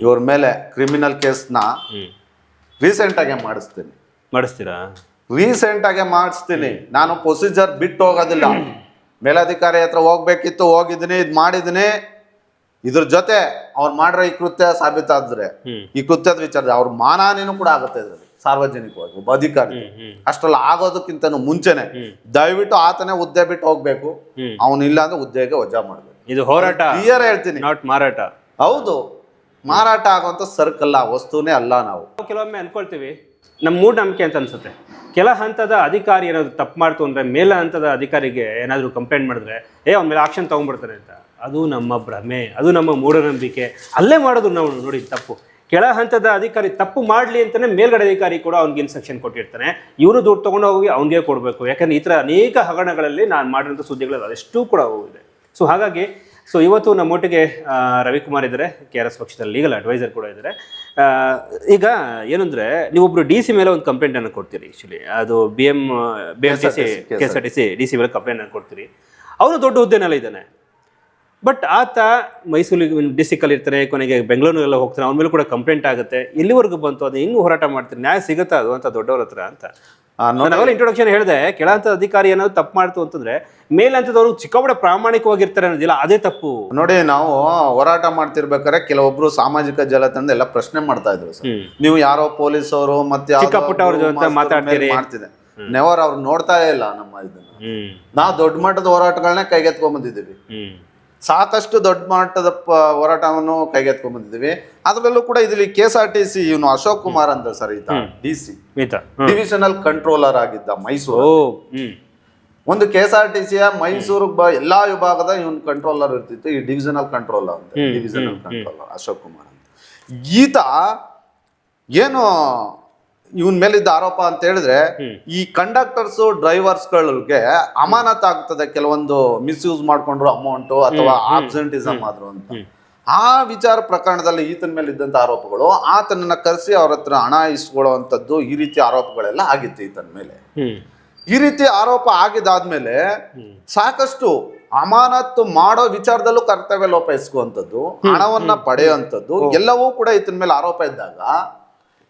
ಇವ್ರ ಮೇಲೆ ಕ್ರಿಮಿನಲ್ ಕೇಸ್ನ ರೀಸೆಂಟ್ ಆಗಿ ಮಾಡಿಸ್ತೀರಾ? ರೀಸೆಂಟ್ ಆಗಿ ಮಾಡಿಸ್ತೀನಿ. ನಾನು ಪ್ರೊಸೀಜರ್ ಬಿಟ್ಟು ಹೋಗೋದಿಲ್ಲ. ಮೇಲಧಿಕಾರಿ ಹತ್ರ ಹೋಗ್ಬೇಕಿತ್ತು, ಹೋಗಿದ್ದೀನಿ, ಇದು ಮಾಡಿದ್ದೀನಿ. ಇದ್ರ ಜೊತೆ ಅವ್ರು ಮಾಡಿರೋ ಈ ಕೃತ್ಯ ಸಾಬೀತಾದ್ರೆ ಈ ಕೃತ್ಯದ ವಿಚಾರ ಅವ್ರ ಮಾನಹಾನಿನೂ ಕೂಡ ಆಗುತ್ತೆ ಇದ್ರಲ್ಲಿ ಸಾರ್ವಜನಿಕವಾಗಿ ಒಬ್ಬ ಅಧಿಕಾರಿ. ಅಷ್ಟೆಲ್ಲ ಆಗೋದಕ್ಕಿಂತ ಮುಂಚೆನೆ ದಯವಿಟ್ಟು ಆತನೇ ಹುದ್ದೆ ಬಿಟ್ಟು ಹೋಗ್ಬೇಕು. ಅವನಿಲ್ಲ ಅಂದ್ರೆ ಹುದ್ದೆಗೆ ವಜಾ ಮಾಡ್ಬೇಕು. ಇದು ಹೋರಾಟ, ಕ್ಲಿಯರ್ ಹೇಳ್ತೀನಿ, ನಾಟ್ ಮಾರಾಟ. ಹೌದು, ಮಾರಾಟ ಆಗುವಂತ ಸರ್ಕಲ್ಲ, ವಸ್ತುನೇ ಅಲ್ಲ. ನಾವು ಕೆಲವೊಮ್ಮೆ ಅನ್ಕೊಳ್ತೀವಿ ನಮ್ಮ ಮೂಢನಂಬಿಕೆ ಅಂತ ಅನ್ಸುತ್ತೆ. ಕೆಲ ಹಂತದ ಅಧಿಕಾರಿ ಏನಾದ್ರು ತಪ್ಪು ಮಾಡ್ತು ಅಂದ್ರೆ ಮೇಲ ಹಂತದ ಅಧಿಕಾರಿಗೆ ಏನಾದ್ರು ಕಂಪ್ಲೇಂಟ್ ಮಾಡಿದ್ರೆ ಅವ್ನ ಮೇಲೆ ಆಕ್ಷನ್ ತಗೊಂಡ್ಬಿಡ್ತಾನೆ ಅಂತ. ಅದು ನಮ್ಮ ಭ್ರಮೆ, ಅದು ನಮ್ಮ ಮೂಢನಂಬಿಕೆ. ಅಲ್ಲೇ ಮಾಡೋದು ನಾವು ನೋಡಿ ತಪ್ಪು. ಕೆಳ ಹಂತದ ಅಧಿಕಾರಿ ತಪ್ಪು ಮಾಡಲಿ ಅಂತಾನೆ ಮೇಲ್ಗಡೆ ಅಧಿಕಾರಿ ಕೂಡ ಅವ್ನಿಗೆ ಇನ್ಸ್ಟ್ರಕ್ಷನ್ ಕೊಟ್ಟಿರ್ತಾನೆ. ಇವರು ದುಡ್ಡು ತೊಗೊಂಡು ಹೋಗಿ ಅವ್ನಿಗೆ ಕೊಡಬೇಕು. ಯಾಕಂದ್ರೆ ಈ ಥರ ಅನೇಕ ಹಗರಣಗಳಲ್ಲಿ ನಾನು ಮಾಡಿರೋಂಥ ಸುದ್ದಿಗಳು ಅದೆಷ್ಟೂ ಕೂಡ ಹೋಗಿದೆ. ಸೊ ಹಾಗಾಗಿ ಇವತ್ತು ನಮ್ಮೊಟ್ಟಿಗೆ ರವಿಕುಮಾರ್ ಇದ್ದಾರೆ, KRS ಪಕ್ಷದ ಲೀಗಲ್ ಅಡ್ವೈಸರ್ ಕೂಡ ಇದ್ದಾರೆ. ಈಗ ಏನಂದ್ರೆ ನೀವೊಬ್ರು DC ಮೇಲೆ ಒಂದು ಕಂಪ್ಲೇಂಟನ್ನು ಕೊಡ್ತೀರಿ. ಆ್ಯಕ್ಚುಲಿ ಅದು BMTC KSRTC DC ಮೇಲೆ ಕಂಪ್ಲೇಂಟನ್ನು ಕೊಡ್ತೀರಿ. ಅವನು ದೊಡ್ಡ ಹುದ್ದೆನೆಲ್ಲ ಇದ್ದಾನೆ. ಬಟ್ ಆತ ಮೈಸೂರಿಗೆ ಡಿಸ್ಟಿಕಲ್ಲಿ ಇರ್ತಾನೆ, ಕೊನೆಗೆ ಬೆಂಗಳೂರಿನೆಲ್ಲ ಹೋಗ್ತಾನೆ. ಅವನ ಮೇಲೆ ಕೂಡ ಕಂಪ್ಲೇಂಟ್ ಆಗುತ್ತೆ. ಎಲ್ಲಿವರೆಗೂ ಬಂತು? ಅದು ಹೆಂಗೆ ಹೋರಾಟ ಮಾಡ್ತೀರಿ? ನ್ಯಾಯ ಸಿಗುತ್ತಾ ಅದು ಅಂತ ದೊಡ್ಡವ್ರ ಹತ್ರ ಅಂತ ನಾವೆಲ್ಲ ಇಂಟ್ರೊಡಕ್ಷನ್ ಹೇಳಿದೆ. ಕೆಳ ಹಂತದ ಅಧಿಕಾರಿ ಏನಾದ್ರು ತಪ್ಪು ಮಾಡ್ತು ಅಂತಂದ್ರೆ ಮೇಲಂತದವರು ಚಿಕ್ಕಬಡ ಪ್ರಾಮಾಣಿಕವಾಗಿರ್ತಾರೆ ಅನ್ನೋದಿಲ್ಲ, ಅದೇ ತಪ್ಪು. ನೋಡಿ, ನಾವು ಹೋರಾಟ ಮಾಡ್ತಿರ್ಬೇಕಾದ್ರೆ ಕೆಲವೊಬ್ರು ಸಾಮಾಜಿಕ ಜಾಲತಾಣದ ಎಲ್ಲ ಪ್ರಶ್ನೆ ಮಾಡ್ತಾ ಇದ್ರು ಸರ್. ನೀವು ಯಾರೋ ಪೊಲೀಸವರು ಮತ್ತೆ ಚಿಕ್ಕ ಪುಟ್ಟ ಅವ್ರ ಜೊತೆ ಮಾತಾಡ್ತೀರಿ. ಮಾಡ್ತಿದೆ ನೆವರ್ ಅವ್ರು ನೋಡ್ತಾ ಇಲ್ಲ ನಮ್ಮ ಇದನ್ನ. ನಾವು ದೊಡ್ಡ ಮಟ್ಟದ ಹೋರಾಟಗಳನ್ನ ಕೈಗೆತ್ಕೊಂಡ್ ಬಂದಿದ್ದೀವಿ. ಸಾಕಷ್ಟು ದೊಡ್ಡ ಮಟ್ಟದ ಹೋರಾಟವನ್ನು ಕೈಗೆತ್ಕೊಂಡ್ ಬಂದಿದ್ದೀವಿ. ಅದರಲ್ಲೂ ಕೂಡ ಇಲ್ಲಿ KSRTC ಇವನು ಅಶೋಕ್ ಕುಮಾರ್ ಅಂತ ಸರ್, ಈತ DC ಡಿವಿಷನಲ್ ಕಂಟ್ರೋಲರ್ ಆಗಿದ್ದ ಮೈಸೂರು. ಒಂದು KSRTCಯ ಮೈಸೂರು ಎಲ್ಲಾ ವಿಭಾಗದ ಇವನ್ ಕಂಟ್ರೋಲರ್ ಇರ್ತಿತ್ತು. ಈ ಡಿವಿಷನಲ್ ಕಂಟ್ರೋಲರ್ ಅಂತ, ಡಿವಿಷನಲ್ ಕಂಟ್ರೋಲರ್ ಅಶೋಕ್ ಕುಮಾರ್ ಅಂತ. ಈತ ಏನು ಇವನ್ ಮೇಲಿದ್ದ ಆರೋಪ ಅಂತ ಹೇಳಿದ್ರೆ, ಈ ಕಂಡಕ್ಟರ್ಸ್ ಡ್ರೈವರ್ಸ್ಗಳಿಗೆ ಅಮಾನತ್ ಆಗ್ತದೆ ಕೆಲವೊಂದು ಮಿಸ್ಯೂಸ್ ಮಾಡ್ಕೊಂಡ್ರು ಅಮೌಂಟ್ ಅಥವಾ ಆಬ್ಸೆಂಟಿಸಮ್ ಆದ್ರು ಅಂತ. ಆ ವಿಚಾರ ಪ್ರಕರಣದಲ್ಲಿ ಈತನ ಮೇಲೆ ಇದ್ದಂತ ಆರೋಪಗಳು, ಆತನನ್ನ ಕರೆಸಿ ಅವ್ರ ಹತ್ರ ಹಣ ಇಸ್ಕೊಳ್ಳುವಂಥದ್ದು, ಈ ರೀತಿ ಆರೋಪಗಳೆಲ್ಲ ಆಗಿತ್ತು ಈತನ ಮೇಲೆ. ಈ ರೀತಿ ಆರೋಪ ಆಗಿದಾದ್ಮೇಲೆ ಸಾಕಷ್ಟು ಅಮಾನತ್ತು ಮಾಡೋ ವಿಚಾರದಲ್ಲೂ ಕರ್ತವ್ಯ ಲೋಪ ಎಸ್ಕುವಂಥದ್ದು, ಹಣವನ್ನ ಪಡೆಯುವಂಥದ್ದು ಎಲ್ಲವೂ ಕೂಡ ಈತನ ಮೇಲೆ ಆರೋಪ ಇದ್ದಾಗ,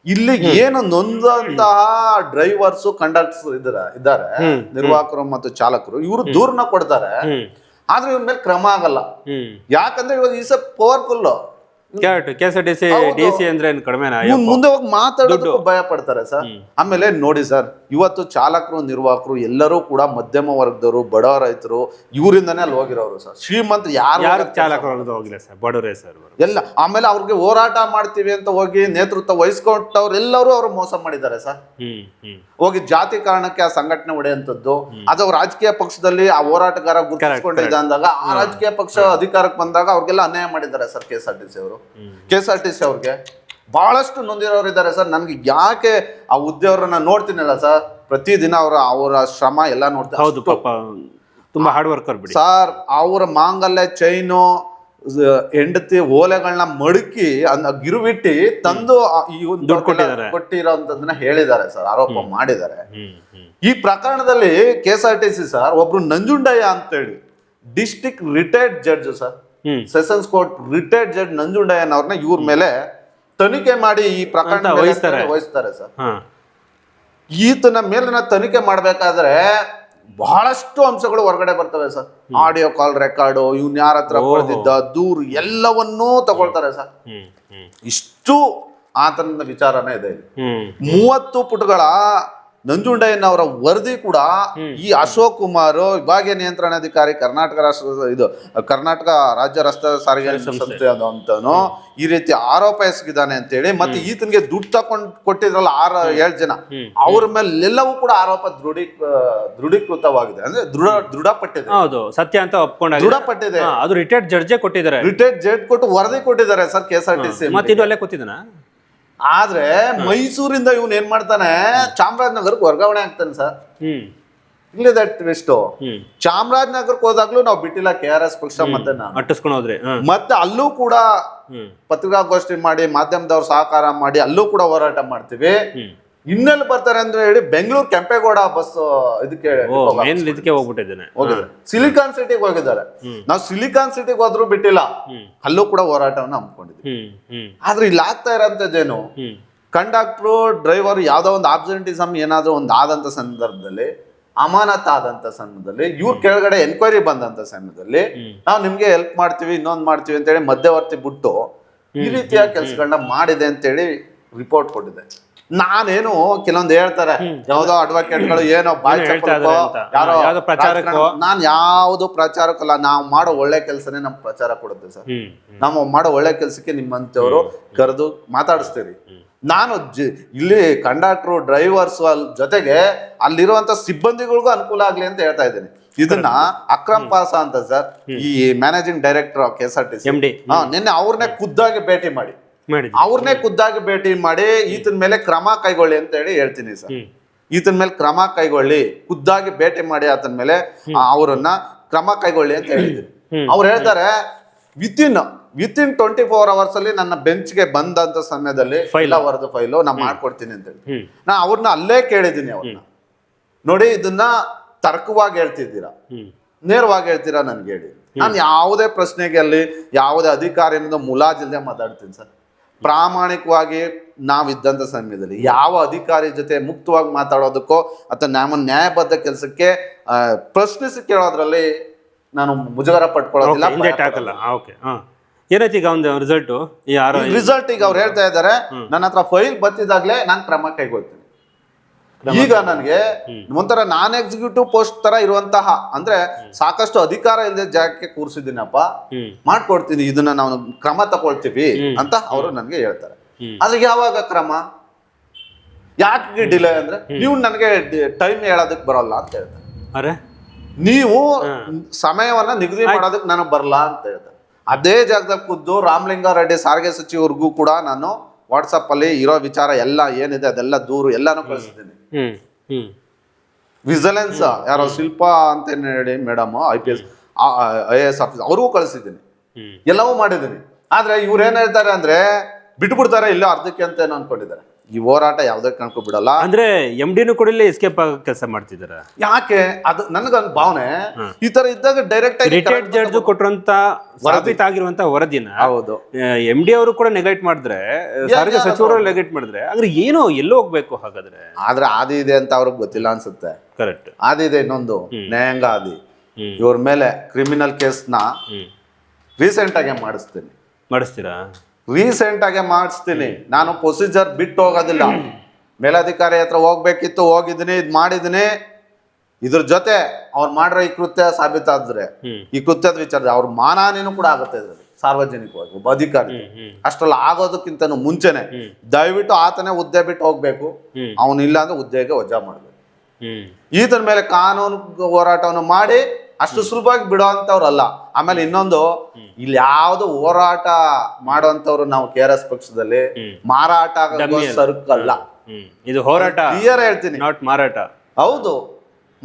ಇಲ್ಲಿ ಏನು ನೊಂದಂತಹ ಡ್ರೈವರ್ಸ್ ಕಂಡಕ್ಟರ್ಸ್ ಇದ್ದಾರೆ, ನಿರ್ವಾಹಕರು ಮತ್ತು ಚಾಲಕರು, ಇವರು ದೂರನ್ನ ಕೊಡ್ತಾರೆ. ಆದ್ರೆ ಇವ್ರ ಮೇಲೆ ಕ್ರಮ ಆಗಲ್ಲ. ಯಾಕಂದ್ರೆ ಇವಾಗ ಈಸ್ ಪವರ್ಫುಲ್. KSRTC DC ಅಂದ್ರೆ ಕಡಿಮೆನಾ? ಮುಂದೆ ಹೋಗಿ ಮಾತಾಡೋದಕ್ಕೂ ಭಯ ಪಡ್ತಾರೆ ಸರ್. ಆಮೇಲೆ ನೋಡಿ ಸರ್, ಇವತ್ತು ಚಾಲಕರು ನಿರ್ವಾಹಕರು ಎಲ್ಲರೂ ಕೂಡ ಮಧ್ಯಮ ವರ್ಗದವರು, ಬಡ ರೈತರು, ಇವರಿಂದಾನೇ ಅಲ್ಲಿ ಹೋಗಿರೋರು ಸರ್. ಶ್ರೀಮಂತರು ಯಾರು ಚಾಲಕರು ಹೋಗಿಲ್ಲ ಸರ್, ಬಡವರೇ ಸರ್ ಎಲ್ಲ. ಆಮೇಲೆ ಅವ್ರಿಗೆ ಹೋರಾಟ ಮಾಡ್ತೀವಿ ಅಂತ ಹೋಗಿ ನೇತೃತ್ವ ವಹಿಸ್ಕೊಟ್ಟವ್ರು ಎಲ್ಲರೂ ಅವ್ರು ಮೋಸ ಮಾಡಿದ್ದಾರೆ ಸರ್. ಹೋಗಿ ಜಾತಿ ಕಾರಣಕ್ಕೆ ಆ ಸಂಘಟನೆ ಹೊಡೆಯುವಂಥದ್ದು, ಅದು ರಾಜಕೀಯ ಪಕ್ಷದಲ್ಲಿ ಆ ಹೋರಾಟಗಾರ ಗುರುತಿಸ್ಕೊಂಡಿದ್ದ ಅಂದಾಗ, ಆ ರಾಜಕೀಯ ಪಕ್ಷ ಅಧಿಕಾರಕ್ಕೆ ಬಂದಾಗ ಅವ್ರಿಗೆಲ್ಲ ಅನ್ಯಾಯ ಮಾಡಿದ್ದಾರೆ ಸರ್ KSRTC ಅವರು. KSRTC ಅವ್ರಿಗೆ ಬಹಳಷ್ಟು ನೊಂದಿರೋರು ಇದ್ದಾರೆ ಸರ್. ನನ್ಗೆ ಯಾಕೆ ಆ ಹುದ್ದೆಯವ್ರನ್ನ ನೋಡ್ತೀನಲ್ಲ ಸರ್, ಪ್ರತಿದಿನ ಅವರ ಶ್ರಮ ಎಲ್ಲ ನೋಡ್ತಾರೆ. ಹೌದು, ಪಾಪ ತುಂಬಾ ಹಾರ್ಡ್ ವರ್ಕರ್ ಬಿಡಿ ಸರ್. ಅವರ ಮಾಂಗಲ್ಯ, ಚೈನು, ಹೆಂಡತಿ ಓಲೆಗಳನ್ನ ಮಡಕಿ ಗಿರುವಿಟ್ಟಿ ತಂದು ಕೊಟ್ಟಿರೋಂಥದ್ದನ್ನ ಹೇಳಿದ್ದಾರೆ ಸರ್, ಆರೋಪ ಮಾಡಿದ್ದಾರೆ. ಈ ಪ್ರಕರಣದಲ್ಲಿ KSRTC ಸರ್ ಒಬ್ರು ನಂಜುಂಡಯ್ಯ ಅಂತೇಳಿ district retired judge sir, sessions court retired judge ನಂಜುಂಡಯ್ಯನವ್ರನ್ನ ಇವ್ರ ಮೇಲೆ ತನಿಖೆ ಮಾಡಿ ಈ ಪ್ರಕರಣ ವಹಿಸ್ತಾರೆ ಸರ್. ಈತನ ಮೇಲಿನ ತನಿಖೆ ಮಾಡ್ಬೇಕಾದ್ರೆ ಬಹಳಷ್ಟು ಅಂಶಗಳು ಹೊರಗಡೆ ಬರ್ತವೆ ಸರ್. ಆಡಿಯೋ ಕಾಲ್ ರೆಕಾರ್ಡು, ಇವ್ನ ಯಾರ ಹತ್ರ ಪಡೆದಿದ್ದ ದೂರು ಎಲ್ಲವನ್ನೂ ತಗೊಳ್ತಾರೆ ಸರ್. ಇಷ್ಟು ಆತನ ವಿಚಾರನೇ ಇದೆ. 30 ಪುಟಗಳ ನಂಜುಂಡಯ್ಯನವರ ವರದಿ ಕೂಡ ಈ ಅಶೋಕ್ ಕುಮಾರ್, ವಿಭಾಗೀಯ ನಿಯಂತ್ರಣಾಧಿಕಾರಿ, ಕರ್ನಾಟಕ ರಾಜ್ಯ ರಸ್ತೆ ಸಾರಿಗೆ ಸಂಸ್ಥೆ ಅಂತನೂ ಈ ರೀತಿ ಆರೋಪ ಎಸಗಿದ್ದಾನೆ ಅಂತೇಳಿ, ಮತ್ತೆ ಈತನಿಗೆ ದುಡ್ಡು ತಕೊಂಡ್ ಕೊಟ್ಟಿದ್ರಲ್ಲ 6-7 ಜನ, ಅವ್ರ ಮೇಲೆ ಎಲ್ಲವೂ ಕೂಡ ಆರೋಪ ದೃಢೀಕೃತವಾಗಿದೆ. ಅಂದ್ರೆ ದೃಢಪಟ್ಟಿದೆ. ಹೌದು, ಸತ್ಯ ಅಂತ ಒಪ್ಕೊಂಡ ದೃಢಪಟ್ಟಿದೆ. ಅದು ರಿಟೈರ್ಡ್ ಜಡ್ಜೆ ಕೊಟ್ಟಿದ್ದಾರೆ. ರಿಟೈರ್ಡ್ ಜಡ್ಜ್ ಕೊಟ್ಟು ವರದಿ ಕೊಟ್ಟಿದ್ದಾರೆ ಸರ್ KSRTC. ಮತ್ತೆ ಇದು ಅಲ್ಲೇ ಕೂತಿದ್ದಾನ. ಆದ್ರೆ ಮೈಸೂರಿಂದ ಇವನ್ ಏನ್ ಮಾಡ್ತಾನೆ, ಚಾಮರಾಜನಗರಕ್ಕೆ ವರ್ಗಾವಣೆ ಆಗ್ತಾನೆ ಸರ್. ಇಲ್ಲಿದೆ ಟ್ವಿಸ್ಟ್. ಚಾಮರಾಜನಗರಕ್ಕೆ ಹೋದಾಗ್ಲೂ ನಾವು ಬಿಟ್ಟಿಲ್ಲ KRS ಪಕ್ಷ. ಮತ್ತೆ ಮತ್ತೆ ಅಲ್ಲೂ ಕೂಡ ಪತ್ರಿಕಾಗೋಷ್ಠಿ ಮಾಡಿ ಮಾಧ್ಯಮದವ್ರು ಸಹಕಾರ ಮಾಡಿ ಅಲ್ಲೂ ಕೂಡ ಹೋರಾಟ ಮಾಡ್ತೀವಿ. ಇನ್ನೆಲ್ಲಿ ಬರ್ತಾರೆ ಅಂದ್ರೆ ಹೇಳಿ ಬೆಂಗಳೂರು ಕೆಂಪೇಗೌಡ ಬಸ್ ಇದಕ್ಕೆ ಮೇನ್ ಇದಕ್ಕೆ ಹೋಗ್ಬಿಟ್ಟಿದ್ದೇನೆ. ಹೋಗಿದ್ದಾರೆ. ಸಿಲಿಕಾನ್ ಸಿಟಿಗೆ ಹೋಗಿದ್ದಾರೆ. ನಾವು ಸಿಲಿಕಾನ್ ಸಿಟಿಗೆ ಹೋದ್ರು ಬಿಟ್ಟಿಲ್ಲ, ಅಲ್ಲೂ ಕೂಡ ಹೋರಾಟವನ್ನ ಹಮ್ಮಿಕೊಂಡಿದ್ವಿ. ಆದ್ರೆ ಇಲ್ಲಿ ಆಗ್ತಾ ಇರೋಂಥದ್ದೇನು, ಕಂಡಕ್ಟ್ರು ಡ್ರೈವರ್ ಯಾವ್ದೋ ಒಂದು ಆಬ್ಸೆಂಟಿಸಮ್ ಏನಾದ್ರು ಒಂದು ಆದಂತ ಸಂದರ್ಭದಲ್ಲಿ, ಅಮಾನತ್ ಆದಂತ ಸಂದರ್ಭದಲ್ಲಿ, ಇವ್ರ ಕೆಳಗಡೆ ಎನ್ಕ್ವೈರಿ ಬಂದಂತ ಸಮಯದಲ್ಲಿ ನಾವು ನಿಮ್ಗೆ ಹೆಲ್ಪ್ ಮಾಡ್ತೀವಿ, ಇನ್ನೊಂದ್ ಮಾಡ್ತೀವಿ ಅಂತೇಳಿ ಮಧ್ಯವರ್ತಿ ಬಿಟ್ಟು ಈ ರೀತಿಯ ಕೆಲಸಗಳನ್ನ ಮಾಡಿದೆ ಅಂತೇಳಿ ರಿಪೋರ್ಟ್ ಕೊಟ್ಟಿದೆ. ನಾನೇನು ಕೆಲವೊಂದು ಹೇಳ್ತಾರೆ ಯಾವ್ದೋ ಅಡ್ವೊಕೇಟ್ಗಳು ಏನೋ ಬಾಯ್ ಚಪ್ಪಲ್ಕೋ ಯಾರೋ ನಾನ್ ಯಾವ್ದು ಪ್ರಚಾರಕ್ಕಲ್ಲ, ನಾವು ಮಾಡೋ ಒಳ್ಳೆ ಕೆಲಸನೇ ನಮ್ ಪ್ರಚಾರ ಕೊಡುತ್ತೆ ಸರ್. ನಾವು ಮಾಡೋ ಒಳ್ಳೆ ಕೆಲ್ಸಕ್ಕೆ ನಿಮ್ಮಂತವ್ರು ಕರೆದು ಮಾತಾಡಿಸ್ತೀರಿ. ನಾನು ಇಲ್ಲಿ ಕಂಡಕ್ಟ್ರು ಡ್ರೈವರ್ಸ್ ಜೊತೆಗೆ ಅಲ್ಲಿರುವಂತ ಸಿಬ್ಬಂದಿಗಳಿಗೂ ಅನುಕೂಲ ಆಗ್ಲಿ ಅಂತ ಹೇಳ್ತಾ ಇದ್ದೀನಿ. ಇದನ್ನ ಅಕ್ರಮ್ ಪಾಸ ಅಂತ ಸರ್, ಈ ಮ್ಯಾನೇಜಿಂಗ್ ಡೈರೆಕ್ಟರ್ KSRTC ನಿನ್ನೆ ಅವ್ರನ್ನೇ ಖುದ್ದಾಗಿ ಭೇಟಿ ಮಾಡಿ ಈತನ ಮೇಲೆ ಕ್ರಮ ಕೈಗೊಳ್ಳಿ ಅಂತ ಹೇಳಿ ಹೇಳ್ತೀನಿ ಸರ್. ಈತನ ಮೇಲೆ ಕ್ರಮ ಕೈಗೊಳ್ಳಿ, ಖುದ್ದಾಗಿ ಭೇಟಿ ಮಾಡಿ ಆತನ ಮೇಲೆ ಅವರನ್ನ ಕ್ರಮ ಕೈಗೊಳ್ಳಿ ಅಂತ ಹೇಳಿದ್ದೀನಿ. ಅವ್ರು ಹೇಳ್ತಾರೆ ವಿತಿನ್ 24 hours ಅಲ್ಲಿ ನನ್ನ ಬೆಂಚ್ಗೆ ಬಂದಂತ ಸಮಯದಲ್ಲಿ ವರದಿ ಫೈಲು ನಾ ಮಾಡ್ಕೊಡ್ತೀನಿ ಅಂತ ಹೇಳಿ ನಾ ಅವ್ರನ್ನ ಅಲ್ಲೇ ಕೇಳಿದ್ದೀನಿ. ಅವ್ರನ್ನ ನೋಡಿ, ಇದನ್ನ ತರ್ಕವಾಗಿ ಹೇಳ್ತಿದ್ದೀರಾ, ನೇರವಾಗಿ ಹೇಳ್ತೀರಾ ನನ್ಗೆ ಹೇಳಿ. ನಾನು ಯಾವುದೇ ಪ್ರಶ್ನೆಗೆ ಅಲ್ಲಿ ಯಾವುದೇ ಅಧಿಕಾರಿಯಿಂದ ಮುಲಾಜಿಲ್ಲದೆ ಮಾತಾಡ್ತೀನಿ ಸರ್. ಪ್ರಾಮಾಣಿಕವಾಗಿ ನಾವಿದ್ದಂಥ ಸಮಯದಲ್ಲಿ ಯಾವ ಅಧಿಕಾರಿ ಜೊತೆ ಮುಕ್ತವಾಗಿ ಮಾತಾಡೋದಕ್ಕೋ ಅಥವಾ ನಮ್ಮ ನ್ಯಾಯಬದ್ಧ ಕೆಲಸಕ್ಕೆ ಪ್ರಶ್ನಿಸಿ ಕೇಳೋದ್ರಲ್ಲಿ ನಾನು ಮುಜುಗರ ಪಟ್ಕೊಳ್ಳೋದಿಲ್ಲ. ಏನಾಯ್ತು ಈಗ ಒಂದು ರಿಸಲ್ಟ್ ಈಗ ಅವ್ರು ಹೇಳ್ತಾ ಇದ್ದಾರೆ, ನನ್ನ ಹತ್ರ ಫೈಲ್ ಬತ್ತಿದಾಗ್ಲೇ ನಾನು ಕ್ರಮ ಕೈಗೊಳ್ತೀನಿ. ಈಗ ನನಗೆ ಒಂಥರ ನಾನ್ ಎಕ್ಸಿಕ್ಯೂಟಿವ್ ಪೋಸ್ಟ್ ತರ ಇರುವಂತಹ, ಅಂದ್ರೆ ಸಾಕಷ್ಟು ಅಧಿಕಾರ ಇಲ್ಲದೆ ಜಾಗಕ್ಕೆ ಕೂರಿಸಿದ್ದೀನಪ್ಪ, ಮಾಡ್ಕೊಡ್ತೀನಿ, ಇದನ್ನ ನಾವು ಕ್ರಮ ತಗೊಳ್ತೀವಿ ಅಂತ ಅವರು ನನ್ಗೆ ಹೇಳ್ತಾರೆ. ಆದ್ರೆ ಯಾವಾಗ ಕ್ರಮ, ಯಾಕೆ ಡಿಲೇ ಅಂದ್ರೆ ನೀವು ನನಗೆ ಟೈಮ್ ಹೇಳೋದಕ್ ಬರಲ್ಲ ಅಂತ ಹೇಳ್ತಾರೆ. ನೀವು ಸಮಯವನ್ನ ನಿಗದಿ ಮಾಡೋದಕ್ಕೆ ನನಗೆ ಬರಲ್ಲ ಅಂತ ಹೇಳ್ತಾರೆ. ಅದೇ ಜಾಗದಲ್ಲಿ ಖುದ್ದು ರಾಮಲಿಂಗಾರೆಡ್ಡಿ ಸಾರಿಗೆ ಸಚಿವರಿಗೂ ಕೂಡ ನಾನು ವಾಟ್ಸಪ್ ಅಲ್ಲಿ ಇರೋ ವಿಚಾರ ಎಲ್ಲ ಏನಿದೆ ಅದೆಲ್ಲ ದೂರು ಎಲ್ಲಾನು ಕಳಿಸಿದ್ದೀನಿ. ವಿಜಿಲೆನ್ಸ್ ಯಾರೋ ಶಿಲ್ಪಾ ಅಂತ ಹೇಳಿ ಮೇಡಮ್ IPS IAS ಆಫೀಸ್ ಅವ್ರಿಗೂ ಕಳಿಸಿದ್ದೀನಿ, ಎಲ್ಲವೂ ಮಾಡಿದ್ದೀನಿ. ಆದ್ರೆ ಇವ್ರು ಏನ್ ಹೇಳ್ತಾರೆ ಅಂದ್ರೆ ಬಿಟ್ಬಿಡ್ತಾರೆ, ಇಲ್ಲ ಅರ್ಧಕ್ಕೆ ಅಂತ ಏನೋ ಅನ್ಕೊಂಡಿದ್ದಾರೆ. ಈ ಹೋರಾಟ ಯಾವ್ದಕ್ಕೆ ಕಣ್ಕೊ ಬಿಡಲ್ಲ. ಅಂದ್ರೆ MDನೂ ಕೂಡ ಇಲ್ಲಿ ಎಸ್ಕೇಪ್ ಆಗ ಕೆಲಸ ಮಾಡ್ತಿದಾರ. ಯಾಕೆ ಅದು ನನಗೊಂದು ಭಾವನೆ, ಈ ತರ ಇದ್ದಾಗ ಡೈರೆಕ್ಟ್ ಆಗಿ ರಿಟೈರ್ಡ್ ಜಡ್ಜ್ ಕೊಟ್ಟಿರುವಂತ ಸಾಬೀತಾಗಿರುವಂತ ವರದಿನ ಹೌದು MD ಅವರು ಕೂಡ ನೆಗ್ಲೆಕ್ಟ್ ಮಾಡಿದ್ರೆ, ಸಾರಿಗೆ ಸಚಿವರು ನೆಗ್ಲೆಕ್ಟ್ ಮಾಡಿದ್ರೆ, ಆದ್ರೆ ಏನೋ ಎಲ್ಲೋ ಹೋಗ್ಬೇಕು ಹಾಗಾದ್ರೆ. ಆದ್ರೆ ಆದಿ ಇದೆ ಅಂತ ಅವ್ರಿಗೆ ಗೊತ್ತಿಲ್ಲ ಅನ್ಸುತ್ತೆ. ಕರೆಕ್ಟ್, ಆದಿ ಇದೆ ಇನ್ನೊಂದು ನ್ಯಾಯಾಂಗ ಆದಿ. ಇವ್ರ ಮೇಲೆ ಕ್ರಿಮಿನಲ್ ಕೇಸ್ನ ರೀಸೆಂಟ್ ಆಗಿ ಮಾಡಿಸ್ತೀರಾ? ರೀಸೆಂಟ್ ಆಗಿ ಮಾಡಿಸ್ತೀನಿ. ನಾನು ಪ್ರೊಸೀಜರ್ ಬಿಟ್ಟು ಹೋಗೋದಿಲ್ಲ. ಮೇಲಧಿಕಾರಿ ಹತ್ರ ಹೋಗ್ಬೇಕಿತ್ತು, ಹೋಗಿದ್ದೀನಿ, ಇದ್ ಮಾಡಿದ್ದೀನಿ. ಇದ್ರ ಜೊತೆ ಅವ್ರು ಮಾಡಿರೋ ಈ ಕೃತ್ಯ ಸಾಬೀತಾದ್ರೆ, ಈ ಕೃತ್ಯದ ವಿಚಾರ ಅವ್ರ ಮಾನಹಾನಿನೂ ಕೂಡ ಆಗುತ್ತೆ ಇದ್ರಲ್ಲಿ ಸಾರ್ವಜನಿಕವಾಗಿ ಒಬ್ಬ ಅಧಿಕಾರಿ. ಅಷ್ಟೆಲ್ಲ ಆಗೋದಕ್ಕಿಂತ ಮುಂಚೆನೆ ದಯವಿಟ್ಟು ಆತನೇ ಹುದ್ದೆ ಬಿಟ್ಟು ಹೋಗ್ಬೇಕು. ಅವನಿಲ್ಲ ಅಂದ್ರೆ ಹುದ್ದೆಗೆ ವಜಾ ಮಾಡ್ಬೇಕು. ಈತನ ಮೇಲೆ ಕಾನೂನು ಹೋರಾಟವನ್ನು ಮಾಡಿ ಅಷ್ಟು ಸುಲಭವಾಗಿ ಬಿಡುವಂತವ್ರಲ್ಲ. ಆಮೇಲೆ ಇನ್ನೊಂದು, ಇಲ್ಲಿ ಯಾವ್ದು ಹೋರಾಟ ಮಾಡುವಂತವ್ರು ನಾವು KRS ಪಕ್ಷದಲ್ಲಿ ಮಾರಾಟ ಸರಕಲ್ಲ. ಇದು ಹೋರಾಟ, ಕ್ಲಿಯರ್ ಹೇಳ್ತೀನಿ, ನಾಟ್ ಮಾರಾಟ. ಹೌದು,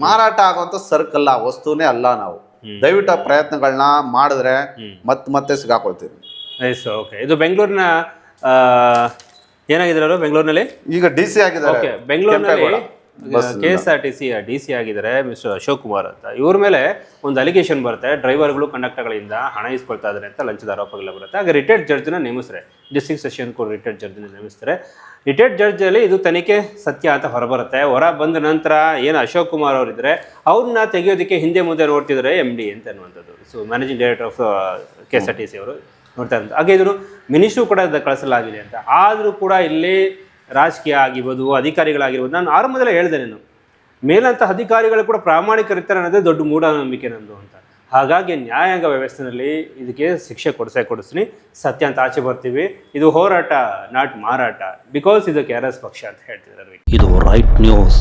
ಮಾರಾಟ ಆಗುವಂತ ಸರಕಲ್ಲ, ವಸ್ತುನೇ ಅಲ್ಲ. ನಾವು ದಯವಿಟ್ಟು ಪ್ರಯತ್ನಗಳನ್ನ ಮಾಡಿದ್ರೆ ಮತ್ತೆ ಸಿಗಾಕೊಳ್ತೀವಿ. ಇದು ಬೆಂಗಳೂರಿನ ಏನಾಗಿದ್ದಾರೆ ಬೆಂಗಳೂರಿನಲ್ಲಿ ಈಗ DC ಆಗಿದ್ದಾರೆ. ಬೆಂಗಳೂರಿನಲ್ಲಿ KSRTC DC ಆಗಿದ್ದಾರೆ ಮಿಸ್ಟರ್ ಅಶೋಕ್ ಕುಮಾರ್ ಅಂತ. ಇವ್ರ ಮೇಲೆ ಒಂದು ಅಲಿಗೇಷನ್ ಬರುತ್ತೆ, ಡ್ರೈವರ್ಗಳು ಕಂಡಕ್ಟರ್ಗಳಿಂದ ಹಣ ಇಸ್ಕೊಳ್ತಾ ಇದ್ದಾರೆ ಅಂತ ಲಂಚದ ಆರೋಪಗಳು ಬರುತ್ತೆ. ಆಗ ರಿಟೈರ್ಡ್ ಜಡ್ಜ್ನ ನೇಮಿಸ್ತಾರೆ, ಡಿಸ್ಟ್ರಿಕ್ಟ್ ಸೆಷನ್ ಕೋರ್ಟ್ ರಿಟೈರ್ಡ್ ಜಡ್ಜ್ನ ನೇಮಿಸ್ತಾರೆ. ರಿಟೈರ್ಡ್ ಜಡ್ಜಲ್ಲಿ ಇದು ತನಿಖೆ ಸತ್ಯ ಅಂತ ಹೊರಬರುತ್ತೆ. ಹೊರ ಬಂದ ನಂತರ ಏನು ಅಶೋಕ್ ಕುಮಾರ್ ಅವರಿದ್ದಾರೆ, ಅವ್ರನ್ನ ತೆಗೆಯೋದಕ್ಕೆ ಹಿಂದೆ ಮುಂದೆ ನೋಡ್ತಿದ್ದಾರೆ MD ಅಂತ ಅನ್ನುವಂಥದ್ದು. So managing director of KSRTC ಅವರು ನೋಡ್ತಾ ಇದ್ದಾರೆ. ಹಾಗೆ ಇದನ್ನು ಮಿನಿಸ್ಟ್ರು ಕೂಡ ಕಳಿಸಲಾಗಿದೆ ಅಂತ. ಆದರೂ ಕೂಡ ಇಲ್ಲಿ ರಾಜಕೀಯ ಆಗಿರ್ಬೋದು, ಅಧಿಕಾರಿಗಳಾಗಿರ್ಬೋದು, ನಾನು ಆರಂಭದಲ್ಲೇ ಹೇಳಿದೆ, ನಾನು ಮೇಲಂತ ಅಧಿಕಾರಿಗಳು ಕೂಡ ಪ್ರಾಮಾಣಿಕರಿರ್ತಾರೆ ಅನ್ನೋದೇ ದೊಡ್ಡ ಮೂಢನಂಬಿಕೆ ನಂದು ಅಂತ. ಹಾಗಾಗಿ ನ್ಯಾಯಾಂಗ ವ್ಯವಸ್ಥೆಯಲ್ಲಿ ಇದಕ್ಕೆ ಶಿಕ್ಷೆ ಕೊಡಿಸ್ತೀನಿ, ಸತ್ಯ ಅಂತ ಆಚೆ ಬರ್ತೀವಿ. ಇದು ಹೋರಾಟ, ನಾಟ್ ಮಾರಾಟ. ಬಿಕಾಸ್ ಇದು KRS ಪಕ್ಷ ಅಂತ ಹೇಳ್ತಿದ್ದಾರೆ. ಇದು ರೈಟ್ ನ್ಯೂಸ್.